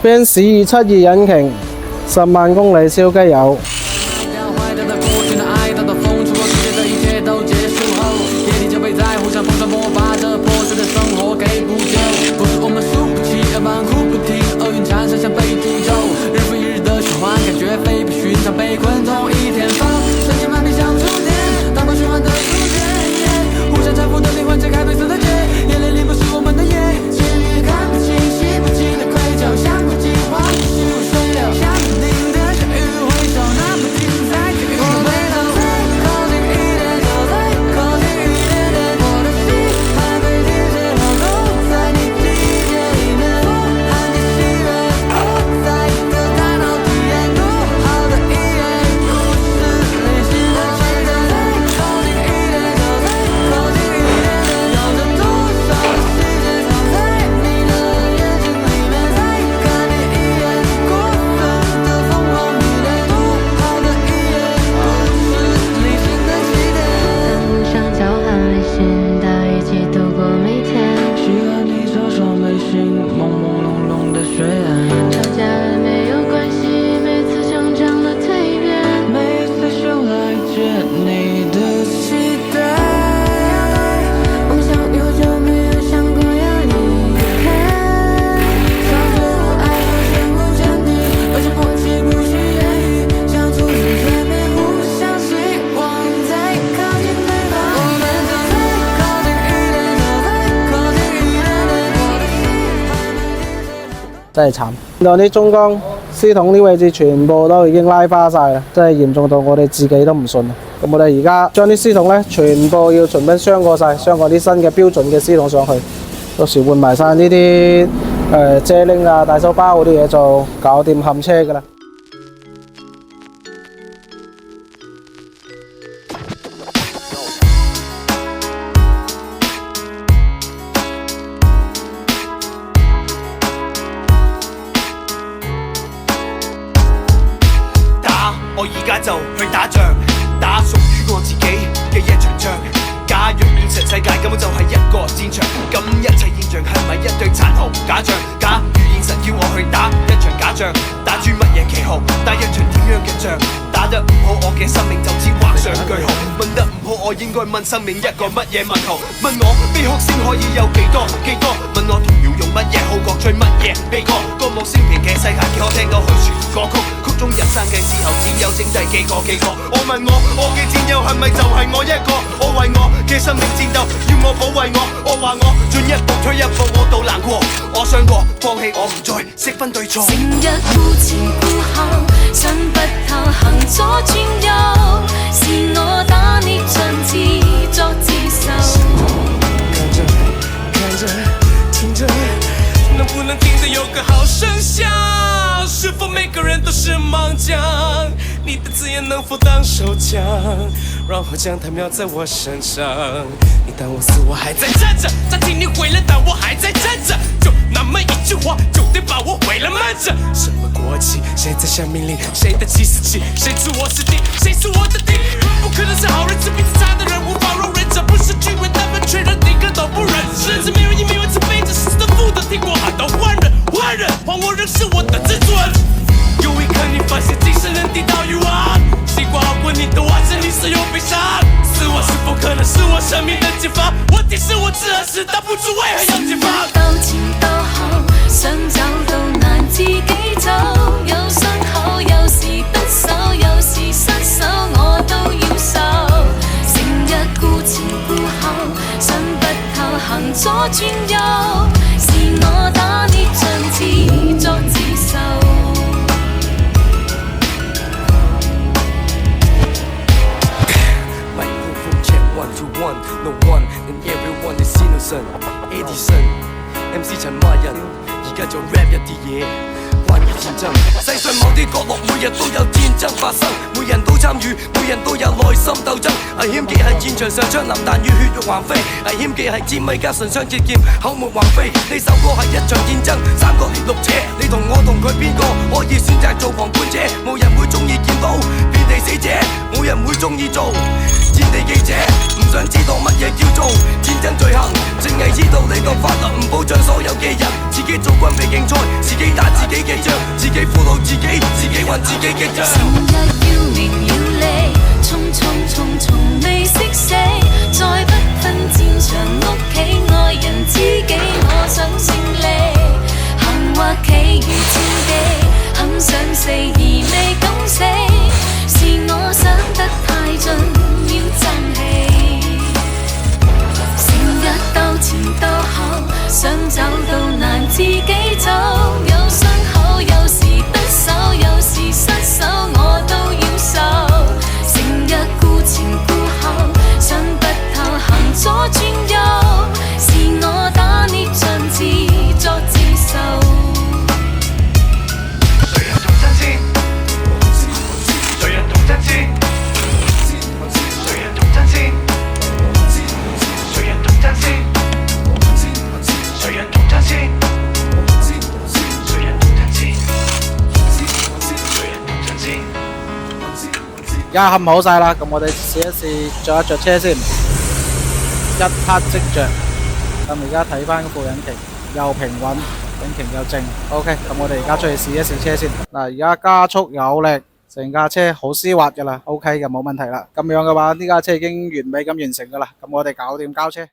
Benz 272引擎，10萬公里燒機油。被困同一天风，瞬间万变像触电，打破循环的速度，互相搀扶的灵魂，解开褪色的结，眼泪淋不湿我们的眼，见也看不清，洗不尽的愧疚，像不尽花不虚无水流，像不定的小雨回首，那么精彩，却遇到回头。靠近一点就对，靠近一点点，我的心还被滴血后路，在你季节里面，含着喜悦，在一个大脑体验过好的一夜，故事类型的期待，靠近一点就对，靠近一点点，有着多少的细节藏在你的眼睛里面，再看你一眼，过分的疯狂比对，多好的一夜，故事类型的起点。路上交换微信，大家一起度过每天。喜欢你手手眉心，朦朦胧胧的血案。吵架了没有关系，每次成长的蜕变。每次修来见你的期待。我们相遇后就没有想过要离开，朝着我爱和全部坚定，有些默契不需言语，像初次见面互相希望再靠近对方。我们就再靠近一點就再靠近一點點，我的心還沒停止。真係慘。見到啲中鋼絲筒啲位置全部都已經拉花晒啦，真係嚴重到我哋自己都唔信。咁我哋而家將啲絲筒咧全部要重新鑲過晒，鑲過啲新嘅標準嘅絲筒上去，到時換埋晒呢啲遮拎啊、大手包嗰啲嘢就搞掂冚車㗎啦。打，我而家就去打仗，打屬於我自己嘅一場仗。假若現實世界根本就係一個戰場，咁一切現象係咪一對殘酷假象？假如現實叫我去打一場假仗，打住乜嘢旗號？打一場點樣嘅仗？打得唔好，我嘅生命就此畫上句號。問得唔好，我應該問生命一個乜嘢問號？問我悲哭先可以有幾多？問我童謠用乜嘢好過追乜嘢悲歌？歌舞升平嘅世界，幾可聽到去傳歌曲？曲中人生嘅時候，只有剩低幾個？我問我嘅戰友係咪就係我一個？我為我嘅生命戰鬥，要我保衛我話我進一步退一步，我都難過。我想過放棄，我唔再識分對錯。成日顧前顧後，想不透行左轉右，是我打捏盡自作自受。看着聽着，能不能聽得有個好聲響？是否每個人都是盲將？你的字眼能否當手槍？然後將它瞄在我身上。你當我死，我還在站着；乍聽你毀了，但我還在站着。就那麼一句話，就得把我毀了慢着。什麼國旗？誰在下命令？誰的起司旗？誰知我是敵？誰是我的敵？不可能是好人，是彼此差的人，無法容忍。這不是劇本，他們卻讓一個都不忍。甚至沒人因為自卑，這是的負的，聽過喊到換人，還我仍是我的自尊。有一刻你發現精神能抵到欲望，西瓜好過你的完整，你是有悲傷。死我是否可能是我生命的解放？問題是我自何時擋不住，為何要解放？鬥前鬥後，想走都難自己走，有傷口，有時得手，有時失手，我都要受。成日顧前顧後，想不透行左轉右，是我打捏盡自作自受。One, no one, and everyone is innocent. Edison, MC 陳華人，而家就 rap 一啲嘢，關於戰爭。世上某啲角落，每日都有戰爭發生，每人都參與，每人都有內心鬥爭。危險嘅係戰場上槍林彈雨，血肉橫飛；危險嘅係戰米加唇槍舌劍，口沫橫飛。呢首歌係一場戰爭，三角列六者，你同我同佢邊個可以選擇做旁觀者？冇人會中意見到邊地死者，冇人會中意做戰地記者，唔想知道乜嘢叫做戰爭罪行，淨係知道呢個法律唔保障所有嘅人，自己做軍備競賽，自己打自己嘅仗，自己俘虜自己，自己還自己嘅帳。成日要名要利，匆匆匆從未識死，再不分戰場屋企愛人知己，我想勝利，行或企如戰地，很想死而未敢死，是我想得太盡，要爭氣，成日鬥前鬥後，想找到難自己走，有傷口，有時得手，有時失手，我都要受，成日顧前顧後，想不透行左轉右，是我打捏像自作自受。誰人同真先？誰人同真先？誰人同真先？誰人同真先？誰人同真先？誰人同真先？誰人同真先？而家冚好晒啦，咁我哋試一試着一着車先，一撻即着。咁而家睇翻副引擎又平穩，引擎又靜 ，OK。咁我哋而家出去試一試車先。嗱，而家加速有力，成架車好絲滑噶啦 ，OK 嘅冇問題啦。咁樣嘅話，呢架車已經完美咁完成噶啦。咁我哋搞掂交車。